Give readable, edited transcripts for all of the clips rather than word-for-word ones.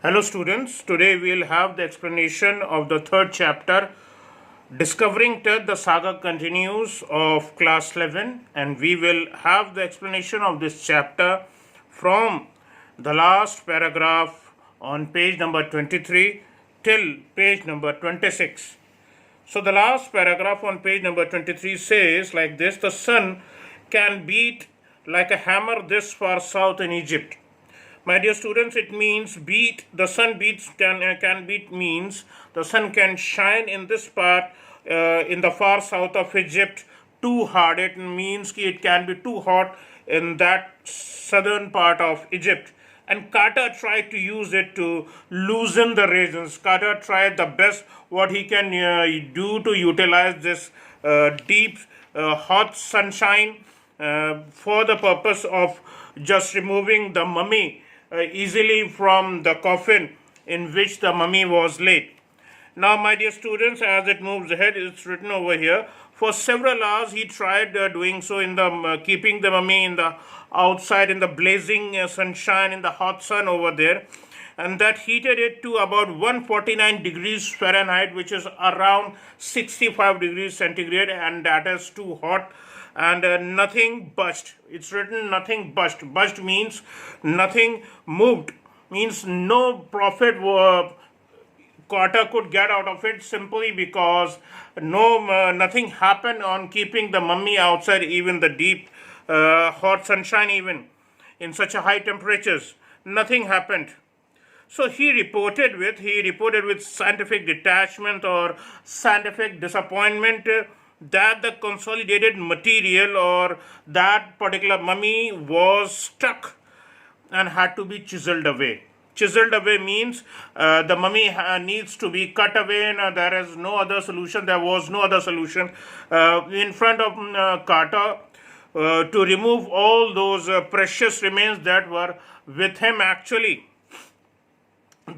Hello students, today we will have the explanation of the third chapter Discovering Tet. The saga continues of class 11 and we will have the explanation of this chapter from the last paragraph on page number 23 till page number 26. So the last paragraph on page number 23 says like this: the sun can beat like a hammer this far south in Egypt. My dear students, it means beat. The sun beats can beat means the sun can shine in this part in the far south of Egypt too hard. It means it can be too hot in that southern part of Egypt. And Carter tried to use it to loosen the raisins. Carter tried the best what he can do to utilize this deep hot sunshine for the purpose of just removing the mummy easily from the coffin in which the mummy was laid. Now, my dear students, as it moves ahead, it's written over here. For several hours, he tried doing so in the keeping the mummy in the outside in the blazing sunshine in the hot sun over there, and that heated it to about 149 degrees Fahrenheit, which is around 65 degrees centigrade, and that is too hot. And nothing budged. It's written nothing budged. Budged means nothing moved, means no profit Carter could get out of it, simply because nothing happened on keeping the mummy outside, even the deep hot sunshine, even in such a high temperatures. Nothing happened. So he reported with scientific detachment or scientific disappointment that the consolidated material or that particular mummy was stuck and had to be chiseled away. Chiseled away means the mummy needs to be cut away, and there is no other solution. There was no other solution in front of Carter to remove all those precious remains that were with him. Actually,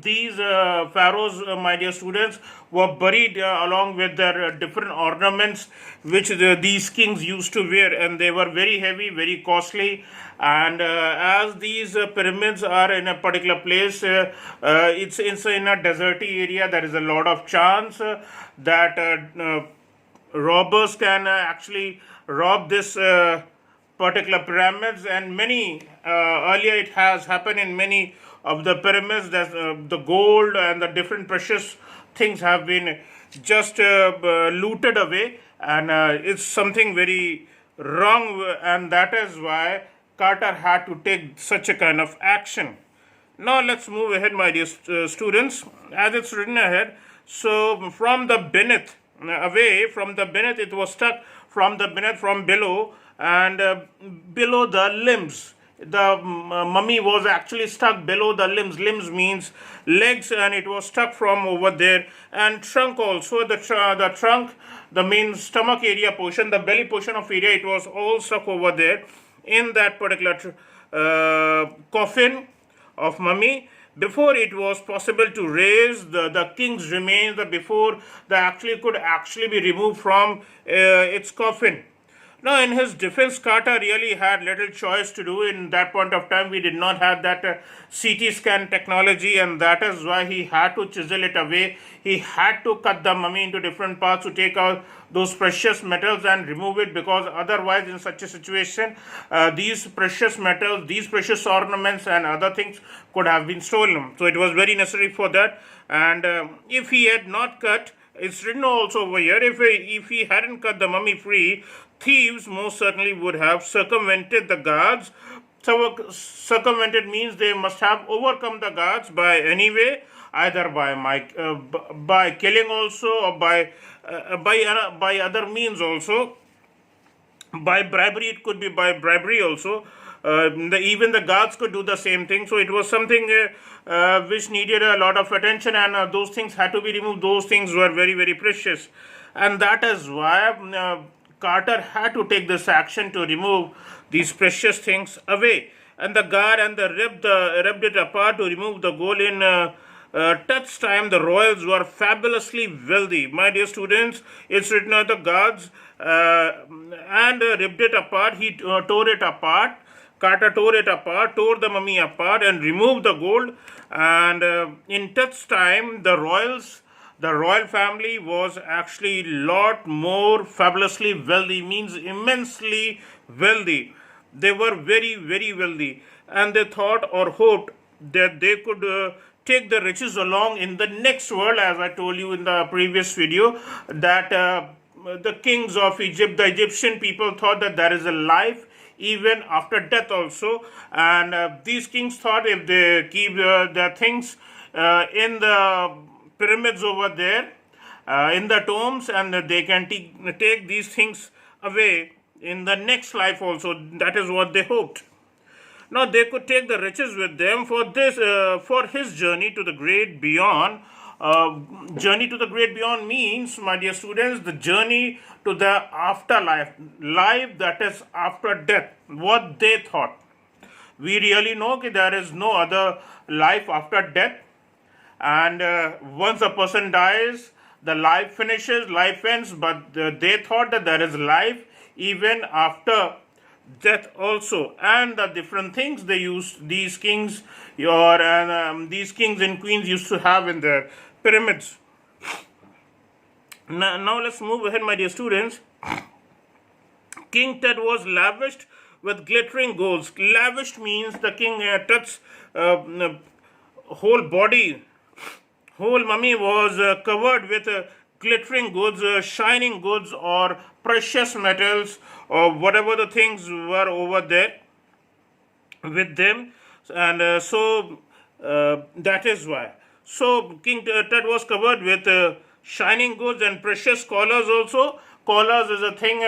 these pharaohs, my dear students, were buried along with their different ornaments which these kings used to wear, and they were very heavy, very costly. And as these pyramids are in a particular place, it's in a deserty area. There is a lot of chance that robbers can actually rob this particular pyramids, and many earlier it has happened in many of the pyramids that the gold and the different precious things have been just looted away, and it's something very wrong, and that is why Carter had to take such a kind of action. Now let's move ahead, my dear students, as it's written ahead. So from the beneath, away from the beneath, it was stuck from the beneath, from below, and below the limbs. The mummy was actually stuck below the limbs. Limbs means legs, and it was stuck from over there. And trunk also, the trunk, the main stomach area portion, the belly portion of area, it was all stuck over there in that particular coffin of mummy. Before it was possible to raise the king's remains, before they could actually be removed from its coffin. Now, in his defense, Carter really had little choice to do. In that point of time, we did not have that CT scan technology, and that is why he had to chisel it away. He had to cut the mummy into different parts to take out those precious metals and remove it, because otherwise, in such a situation, these precious metals, these precious ornaments and other things could have been stolen. So it was very necessary for that. And if he had not cut, it's written also over here, if he hadn't cut the mummy free, thieves most certainly would have circumvented the guards. So circumvented means they must have overcome the guards by any way, either by killing also, or by other means also. By bribery, it could be by bribery also. Even the guards could do the same thing. So it was something which needed a lot of attention, and those things had to be removed. Those things were very, very precious, and that is why Carter had to take this action to remove these precious things away. And the guard and ripped it apart to remove the gold. In Tut's time, the royals were fabulously wealthy. My dear students, it's written on the guards and ripped it apart. He tore it apart Kata tore it apart, tore the mummy apart, and removed the gold. And in Tut's time, the royal family was actually lot more fabulously wealthy, means immensely wealthy. They were very, very wealthy, and they thought or hoped that they could take the riches along in the next world. As I told you in the previous video, that the kings of Egypt, the Egyptian people, thought that there is a life even after death also, and these kings thought if they keep their things in the pyramids over there, in the tombs, and they can take these things away in the next life also. That is what they hoped. Now they could take the riches with them for this, for his journey to the great beyond. Journey to the great beyond means, my dear students, the journey to the afterlife, life that is after death. What they thought. We really know that there is no other life after death, and once a person dies, the life finishes, life ends. But they thought that there is life even after death also, and the different things they used, these kings these kings and queens used to have in their pyramids. Now let's move ahead, my dear students. King Tut was lavished with glittering golds. Lavished means the king Tut's whole body, whole mummy was covered with glittering goods, shining goods, or precious metals, or whatever the things were over there with them. And so that is why. So King Tut was covered with shining goods and precious collars also. Collars is a thing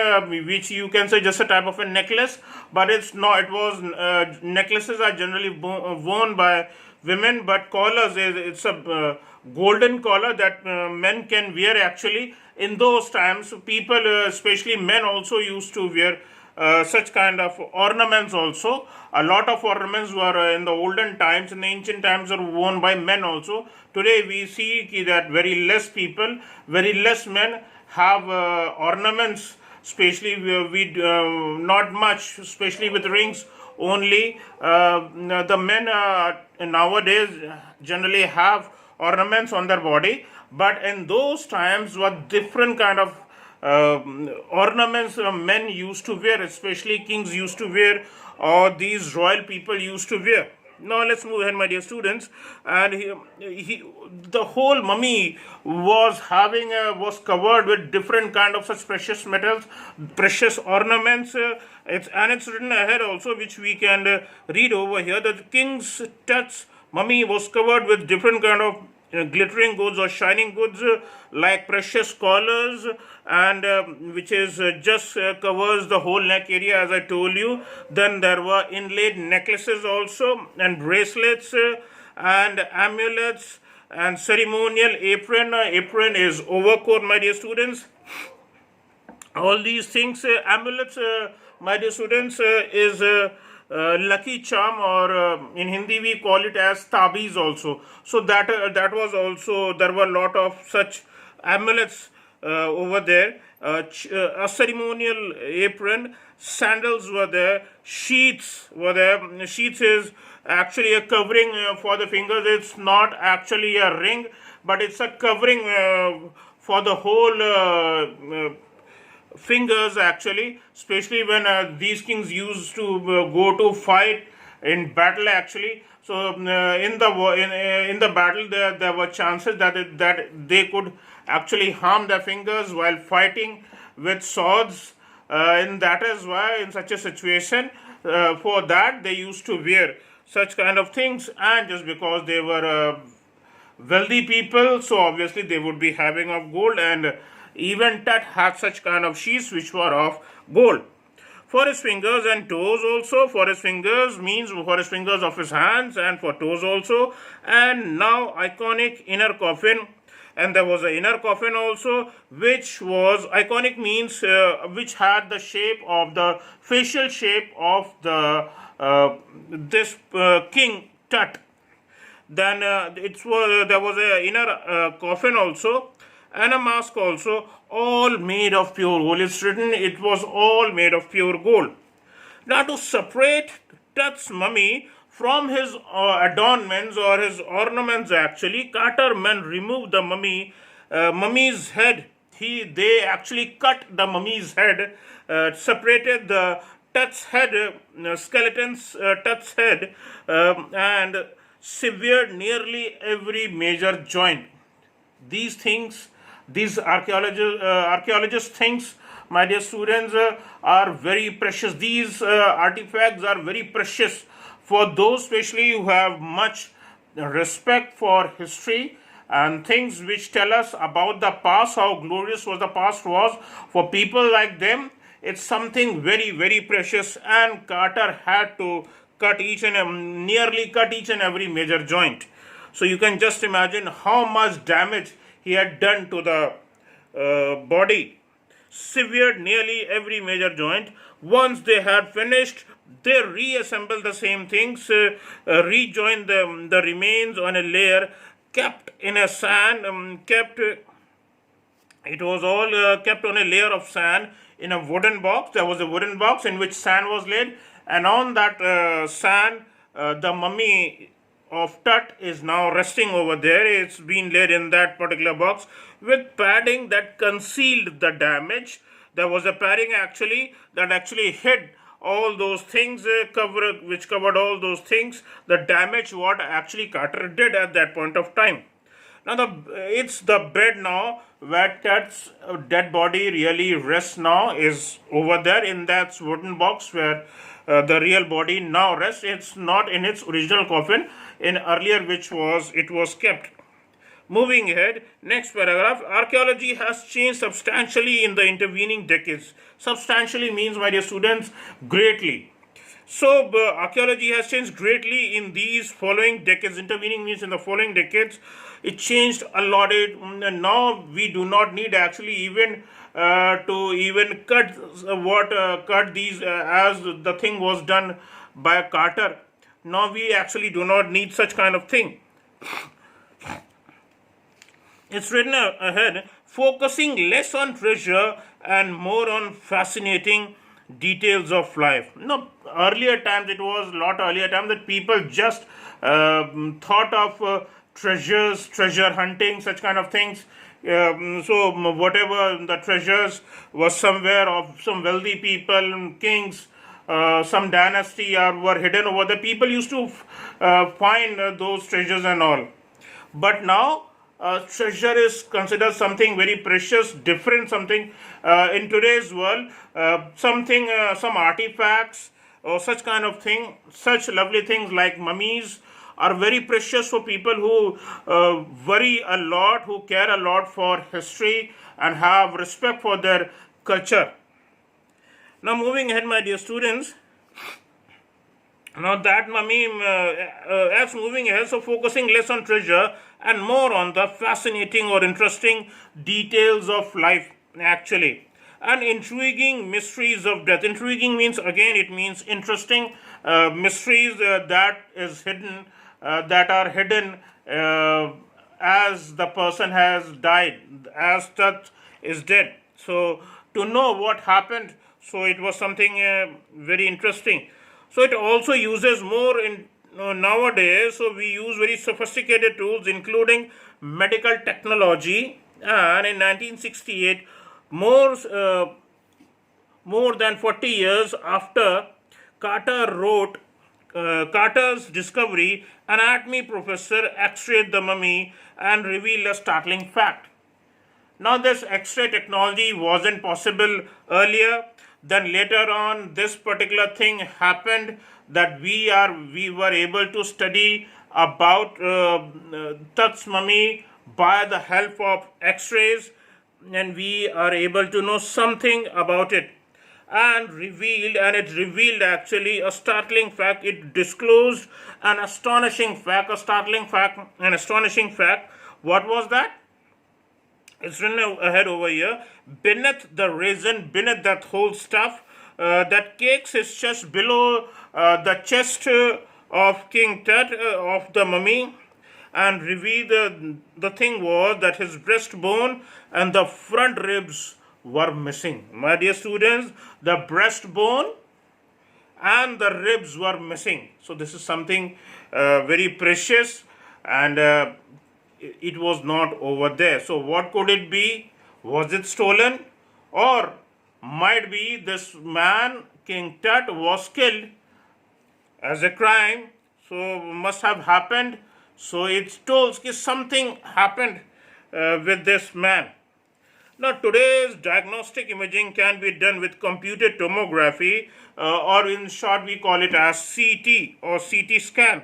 which you can say just a type of a necklace, but it's not. It was necklaces are generally worn by women, but collars it's a golden collar that men can wear. Actually, in those times, people, especially men, also used to wear such kind of ornaments also. A lot of ornaments were in the olden times, in the ancient times, are worn by men also. Today we see that very less people, very less men have ornaments, especially we not much, especially with rings only. The men nowadays generally have ornaments on their body, but in those times what different kind of ornaments men used to wear, especially kings used to wear, or these royal people used to wear. Now let's move ahead, my dear students. And the whole mummy was was covered with different kind of such precious metals, precious ornaments. It's written ahead also, which we can read over here. That the king's Tut's mummy was covered with different kind of glittering goods or shining goods, like precious collars, and which is just covers the whole neck area, as I told you. Then there were inlaid necklaces also, and bracelets, and amulets, and ceremonial apron. Apron is overcoat, my dear students. All these things, amulets, my dear students, is lucky charm, or in Hindi we call it as tabiz also. So that was also, there were a lot of such amulets over there. A ceremonial apron, sandals were there, sheaths were there. Sheaths is actually a covering for the fingers. It's not actually a ring, but it's a covering for the whole fingers actually, especially when these kings used to go to fight in battle actually. So in the battle, there were chances that they could actually harm their fingers while fighting with swords, and that is why in such a situation, for that they used to wear such kind of things. And just because they were wealthy people, so obviously they would be having of gold, and even Tut had such kind of sheaths which were of gold. For his fingers and toes also, for his fingers means for his fingers of his hands, and for toes also. And now iconic inner coffin, and there was an inner coffin also, which was iconic means which had the shape of the facial shape of the this king Tut. Then there was an inner coffin also, and a mask also, all made of pure gold. It's written it was all made of pure gold. Now to separate Tut's mummy, from his adornments or his ornaments, actually, Carter men removed the mummy's head. They actually cut the mummy's head, separated the Tut's head, skeleton's Tut's head, and severed nearly every major joint. These things, these archaeologists thinks, my dear students, are very precious. These artifacts are very precious for those especially who have much respect for history and things which tell us about the past, how glorious was the past was. For people like them, it's something very, very precious, and Carter had to nearly cut each and every major joint. So you can just imagine how much damage he had done to the body. Severed nearly every major joint. Once they had finished, they reassembled the same things, rejoined the remains on a layer, kept in a sand, it was all kept on a layer of sand in a wooden box. There was a wooden box in which sand was laid, and on that sand, the mummy of Tut is now resting over there. It's been laid in that particular box with padding that concealed the damage. There was a padding actually that actually hid all those things, which covered all those things, the damage what actually Carter did at that point of time. Now it's the bed now where Tut's dead body really rests now, is over there in that wooden box where the real body now rests. It's not in its original coffin in earlier which it was kept. Moving ahead, next paragraph, archaeology has changed substantially in the intervening decades. Substantially means, my dear students, greatly. So archaeology has changed greatly in these following decades. Intervening means in the following decades it changed a lot. Now we do not need actually even to even cut these as the thing was done by Carter. Now we actually do not need such kind of thing. It's written ahead, focusing less on treasure and more on fascinating details of life. Earlier times, it was a lot earlier times that people just thought of treasure hunting, such kind of things. So whatever the treasures was somewhere of some wealthy people, kings, some dynasty were hidden over there. People used to find those treasures and all. But now, treasure is considered something very precious, different something in today's world. Some artifacts or such kind of thing, such lovely things like mummies are very precious for people who worry a lot, who care a lot for history and have respect for their culture. Now moving ahead, my dear students, now that mummy, as moving ahead, so focusing less on treasure and more on the fascinating or interesting details of life, actually, and intriguing mysteries of death. Intriguing means, again, it means interesting mysteries that are hidden as the person has died, as Tut is dead. So to know what happened, so it was something very interesting. So it also uses more in nowadays. So we use very sophisticated tools, including medical technology. And in 1968, more than 40 years after Carter's discovery, anatomy professor X-rayed the mummy and revealed a startling fact. Now, this X-ray technology wasn't possible earlier. Then later on, this particular thing happened that we were able to study about Tut's mummy by the help of X-rays, and we are able to know something about it. And it revealed actually a startling fact. It disclosed an astonishing fact, an astonishing fact. What was that? It's written ahead over here. Beneath the resin, beneath that whole stuff that cakes his chest, below the chest of King Tut, of the mummy, and revealed the thing was that his breastbone and the front ribs were missing. My dear students, the breastbone and the ribs were missing. So this is something very precious, and it was not over there. So what could it be? Was it stolen, or might be this man King Tut was killed as a crime? So must have happened. So it tells that something happened with this man. Now, today's diagnostic imaging can be done with computed tomography, or in short, we call it as CT or CT scan,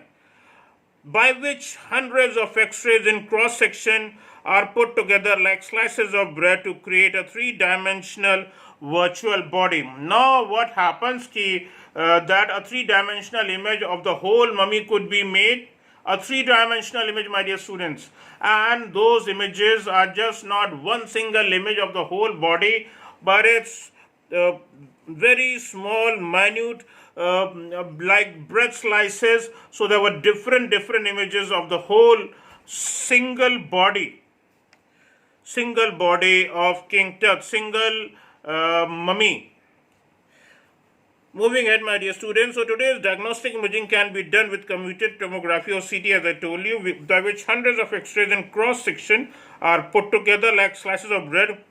by which hundreds of X-rays in cross-section are put together like slices of bread to create a three-dimensional virtual body. Now, what happens that a three-dimensional image of the whole mummy could be made, a three-dimensional image, my dear students, and those images are just not one single image of the whole body, but it's very small, minute, like bread slices. So there were different images of the whole single body of King Tut, single mummy. Moving ahead, my dear students, so today's diagnostic imaging can be done with computed tomography or CT, as I told you, by which hundreds of X-rays in cross-section are put together like slices of bread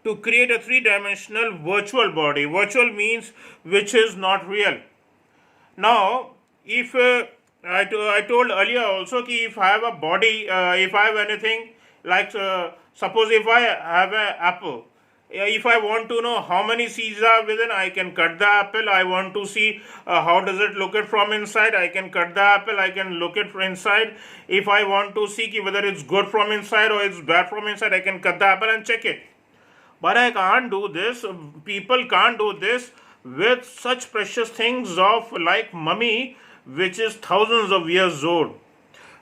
to create a three-dimensional virtual body. Virtual means which is not real. Now, if I told earlier also कि if I have a body, if I have anything like suppose if I have an apple, if I want to know how many seeds are within, I can cut the apple. I want to see how does it look it from inside, I can cut the apple, I can look it from inside. If I want to see whether it's good from inside or it's bad from inside, I can cut the apple and check it. But I can't do this. People can't do this with such precious things of like mummy, which is thousands of years old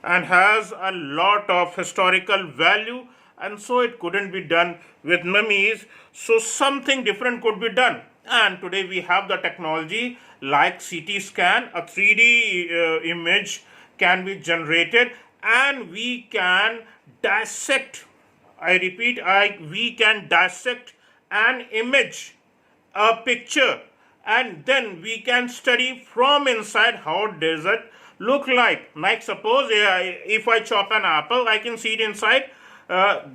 and has a lot of historical value, and so it couldn't be done with mummies. So something different could be done, and today we have the technology like CT scan. A 3D image can be generated, and we can dissect, I repeat, we can dissect an image, a picture, and then we can study from inside how does it look like. Like suppose if I chop an apple, I can see it inside.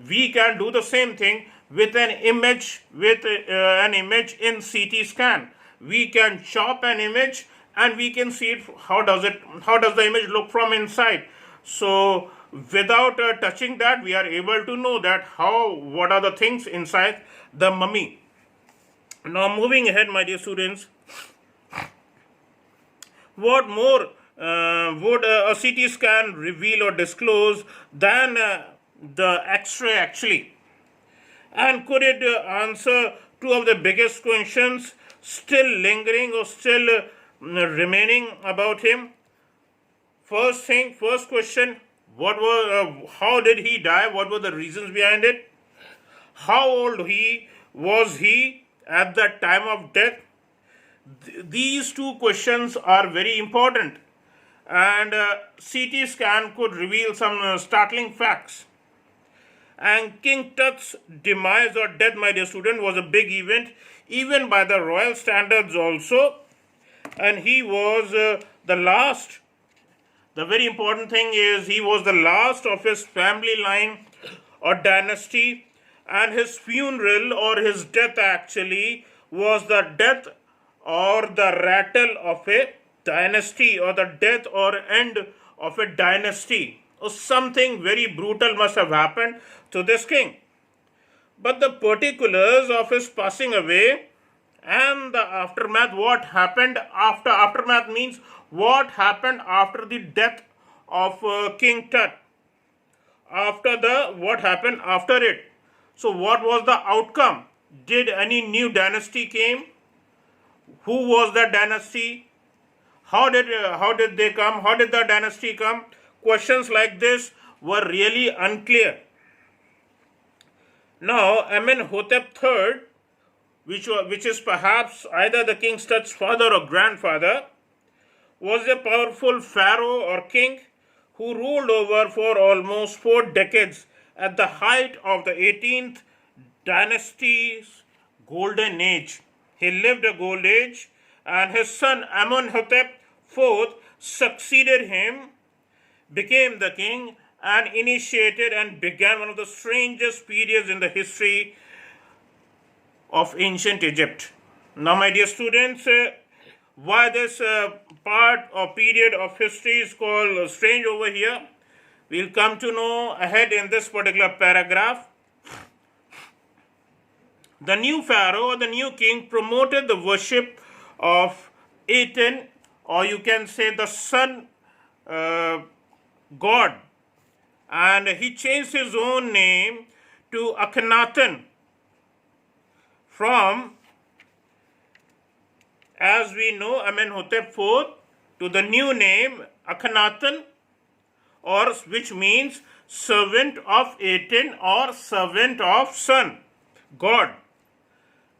We can do the same thing with an image, in CT scan. We can chop an image and we can see it, how does the image look from inside. So without touching that, we are able to know that what are the things inside the mummy. Now moving ahead, my dear students, what more would a CT scan reveal or disclose than the X-ray actually? And could it answer two of the biggest questions still lingering or still remaining about him? First question, how did he die? What were the reasons behind it? How old was he at the time of death? These two questions are very important, and CT scan could reveal some startling facts. And King Tut's demise or death, my dear student, was a big event, even by the royal standards also. And he was the last. The very important thing is he was the last of his family line or dynasty, and his funeral or his death actually was the death or the rattle of a dynasty, or the death or end of a dynasty. Or something very brutal must have happened to this king. But the particulars of his passing away and the aftermath, what happened aftermath means what happened after the death of King Tut, what happened after it. So what was the outcome? Did any new dynasty came? Who was that dynasty? How did they come? How did the dynasty come? Questions like this were really unclear. Now, Amenhotep III, which is perhaps either the King Tut's father or grandfather, was a powerful pharaoh or king who ruled over for almost 4 decades at the height of the 18th dynasty's golden age. He lived a gold age, and his son Amenhotep IV succeeded him, became the king, and initiated and began one of the strangest periods in the history of ancient Egypt. Now, my dear students, why this part or period of history is called strange over here, we'll come to know ahead in this particular paragraph. The new pharaoh or the new king promoted the worship of Aten, or you can say the sun god, and he changed his own name to Akhenaten from, as we know, Amenhotep IV to the new name Akhenaten, or which means servant of Aten or servant of sun god,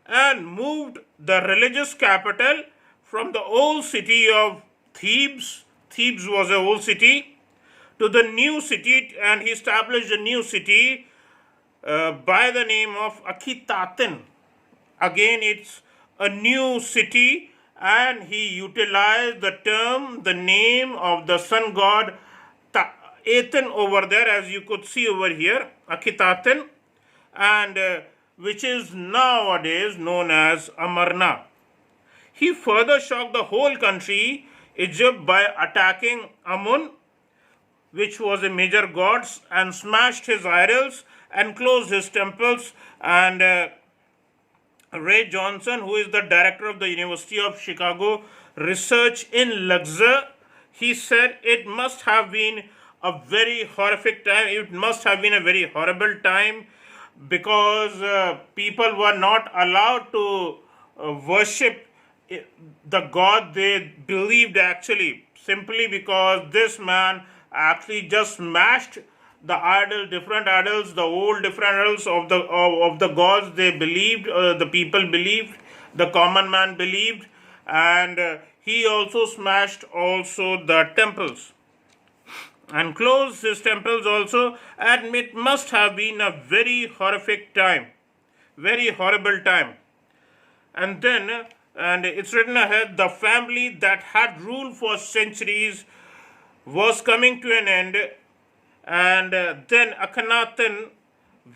and moved the religious capital from the old city of Thebes. Thebes was an old city, to the new city, and he established a new city by the name of Akhetaten. Again, it's a new city, and he utilized the term, the name of the sun god Aten over there, as you could see over here, Akhetaten, and which is nowadays known as Amarna. He further shocked the whole country, Egypt, by attacking Amun, which was a major god, and smashed his idols and closed his temples. And Ray Johnson, who is the director of the University of Chicago Research in Luxor, he said it must have been a very horrific time. It must have been a very horrible time, because people were not allowed to worship the god they believed, actually, simply because this man actually just smashed the idol, different idols, the old different idols of the gods they believed, the people believed, the common man believed, and he also smashed also the temples and closed his temples also, and it must have been a very horrific time, very horrible time. And then, and it's written ahead, the family that had ruled for centuries was coming to an end, and then Akhenaten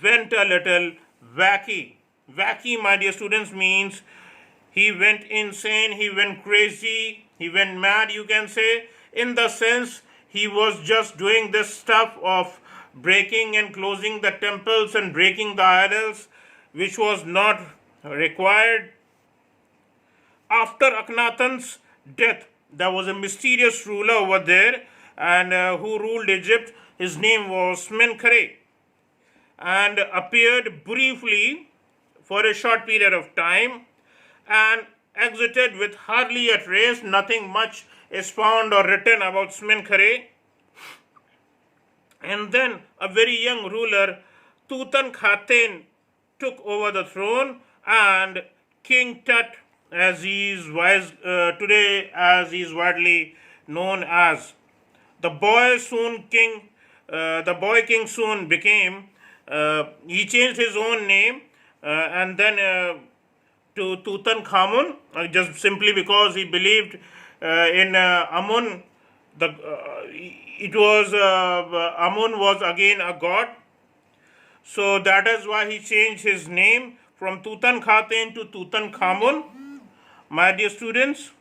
went a little wacky. Wacky, my dear students, means he went insane, he went crazy, he went mad, you can say, in the sense he was just doing this stuff of breaking and closing the temples and breaking the idols, which was not required. After Akhenaten's death, there was a mysterious ruler over there, and who ruled Egypt. His name was Smenkhare, and appeared briefly for a short period of time, and exited with hardly a trace. Nothing much is found or written about Smenkhare. And then a very young ruler, Tutankhaten, took over the throne, and King Tut, as he is today, as he is widely known as, the boy king soon became. He changed his own name, and then to Tutankhamun, just simply because he believed in Amun. Amun was again a god, so that is why he changed his name from Tutankhaten to Tutankhamun, my dear students.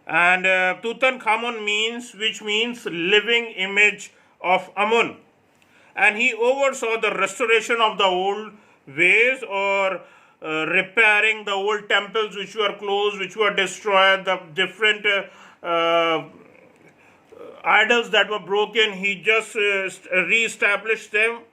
And Tutankhamun which means living image of Amun, and he oversaw the restoration of the old ways, or repairing the old temples which were closed, which were destroyed, the different idols that were broken. He just re-established them,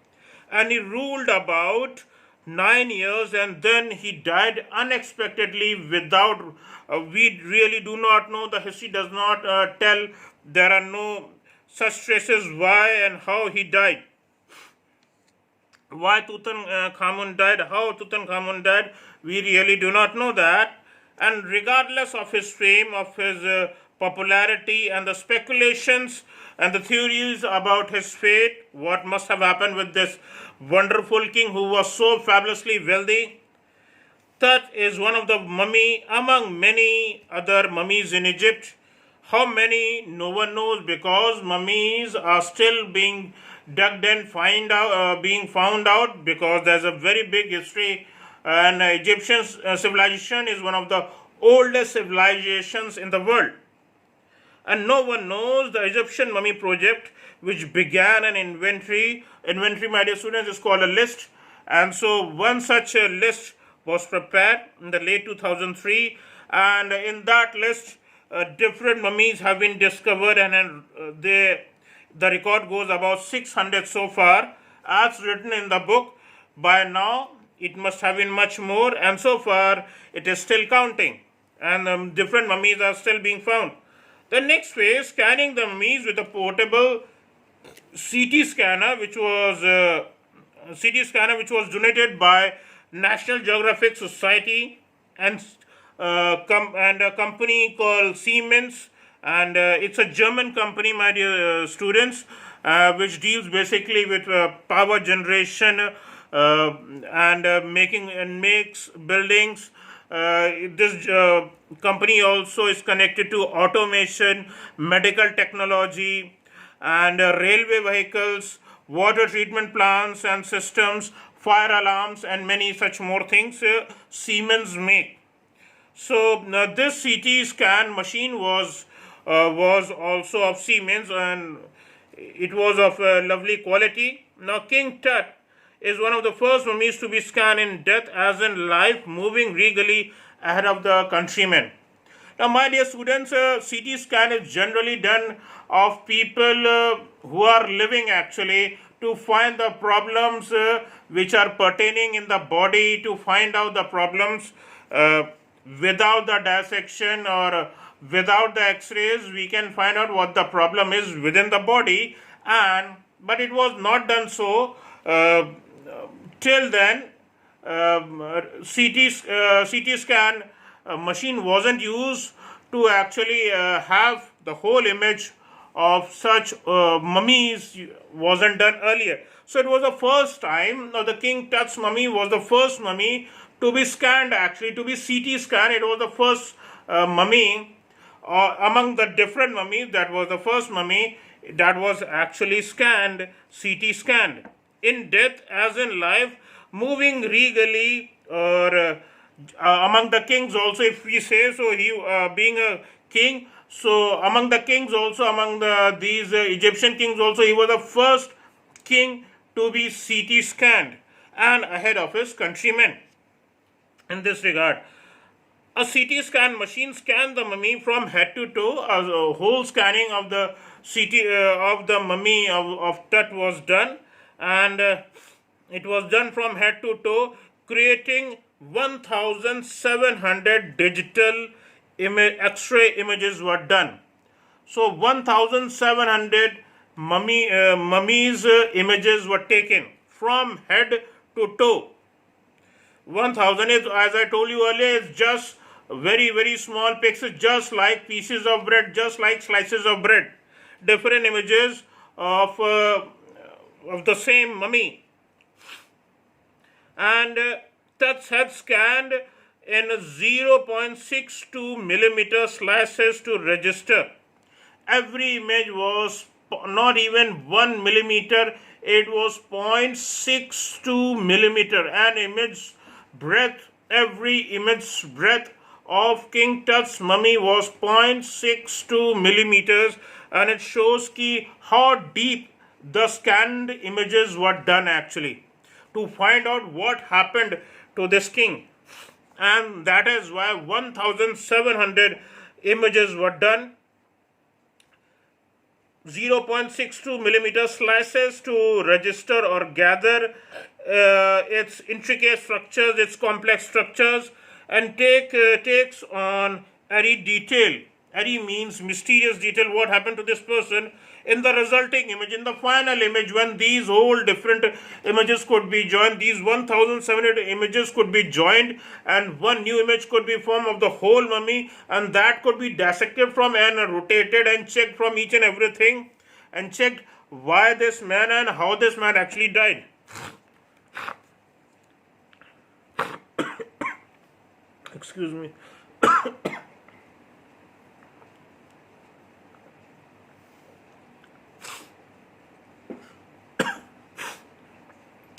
and he ruled about 9 years, and then he died unexpectedly without, we really do not know, the history does not tell, there are no such traces why and how he died. Why Tutankhamun died, how Tutankhamun died, we really do not know that. And regardless of his fame, of his popularity, and the speculations and the theories about his fate, what must have happened with this wonderful king who was so fabulously wealthy, Tut is one of the mummy among many other mummies in Egypt. How many? No one knows, because mummies are still being dug and being found out, because there's a very big history, and Egyptian civilization is one of the oldest civilizations in the world. And no one knows the Egyptian mummy project, which began an inventory. Inventory, my dear students, is called a list. And so one such a list was prepared in the late 2003. And in that list, different mummies have been discovered, and the record goes about 600 so far, as written in the book. By now, it must have been much more, and so far, it is still counting. And different mummies are still being found. The next phase, scanning the mummies with a portable CT scanner, which was donated by National Geographic Society and a company called Siemens, and it's a German company, my dear students, which deals basically with power generation and makes buildings. This company also is connected to automation, medical technology, and railway vehicles, water treatment plants and systems, fire alarms, and many such more things Siemens make. So this CT scan machine was also of Siemens, and it was of lovely quality. Now, King Tut is one of the first mummies to be scanned in death as in life, moving regally ahead of the countrymen. Now, my dear students, CT scan is generally done of people who are living, actually, to find the problems which are pertaining in the body, to find out the problems without the dissection or without the x-rays. We can find out what the problem is within the body, but it was not done so till then. CT scan machine wasn't used to actually have the whole image of such mummies, wasn't done earlier. So it was the first time. Now, the King Tut's mummy was the first mummy to be scanned, actually to be CT scanned. It was the first mummy among the different mummies. That was the first mummy that was actually scanned, CT scanned, in death as in life, moving regally, or among the kings also, if we say so. He being a king, so among the kings also, among these Egyptian kings also, he was the first king to be CT scanned and ahead of his countrymen. In this regard, a CT scan machine scanned the mummy from head to toe. A whole scanning of the CT of the mummy of Tut was done, and it was done from head to toe, creating 1,700 digital X-ray images were done. So 1,700 mummies images were taken from head to toe. 1,000 is, as I told you earlier, is just very, very small pixels, just like pieces of bread, just like slices of bread. Different images of the same mummy. And Tut had scanned in 0.62 millimeter slices to register. Every image was not even 1 millimeter, it was 0.62 millimeter. And image breadth, every image breadth of King Tut's mummy was 0.62 millimeters, and it shows how deep the scanned images were done, actually, to find out what happened to this king. And that is why 1,700 images were done, 0.62 millimeter slices to register or gather its intricate structures, its complex structures, and takes on airy detail. Airy means mysterious detail, what happened to this person in the resulting image, in the final image, when these whole different images could be joined, these 1,700 images could be joined, and one new image could be formed of the whole mummy, and that could be dissected from and rotated and checked from each and everything, and checked why this man and how this man actually died. Excuse me.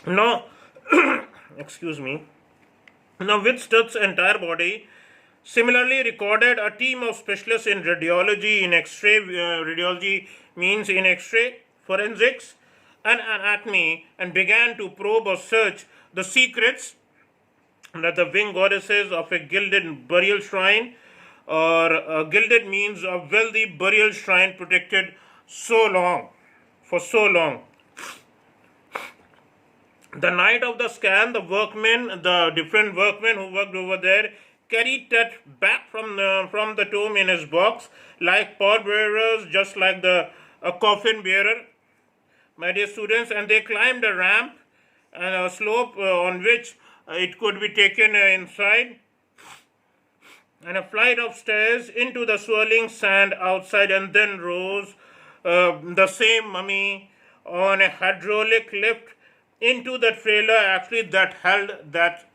Now, excuse me. Now, with Stutz's entire body, similarly recorded a team of specialists in radiology, in X-ray. Radiology means in X-ray, forensics, and anatomy, and began to probe or search the secrets that the winged goddesses of a gilded burial shrine, or gilded means a wealthy burial shrine protected for so long. The night of the scan, the different workmen who worked over there, carried Tut back from the tomb in his box, like pallbearers, just like a coffin bearer, my dear students, and they climbed a ramp and a slope on which it could be taken inside, and a flight of stairs into the swirling sand outside, and then rose the same mummy on a hydraulic lift into the trailer actually that held that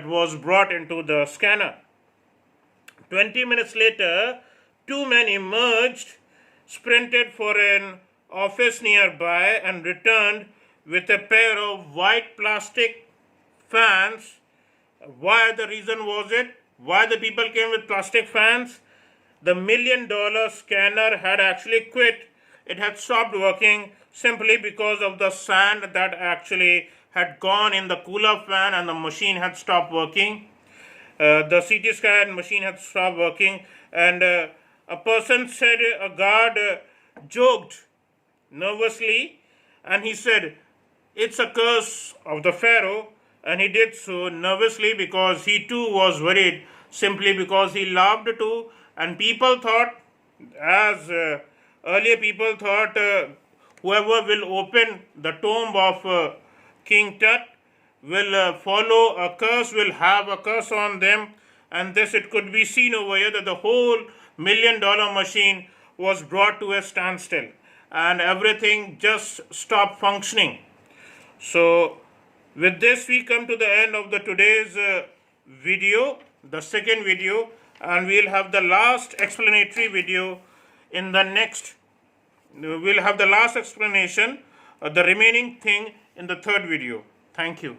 was brought into the scanner. 20 minutes later, two men emerged, sprinted for an office nearby, and returned with a pair of white plastic fans. Why the reason was it? Why the people came with plastic fans? The $1 million scanner had actually quit. It had stopped working simply because of the sand that actually had gone in the cooler fan, and the machine had stopped working. The CT scan machine had stopped working, and a person said, a guard joked nervously, and he said, "It's a curse of the Pharaoh," and he did so nervously because he too was worried, simply because he loved to, and people thought, as earlier people thought, whoever will open the tomb of King Tut will follow a curse, will have a curse on them, and this it could be seen over here that the whole $1 million machine was brought to a standstill, and everything just stopped functioning. So, with this we come to the end of the today's video, the second video, and we'll have the last explanatory video in the next. We'll have the last explanation, the remaining thing in the third video. Thank you.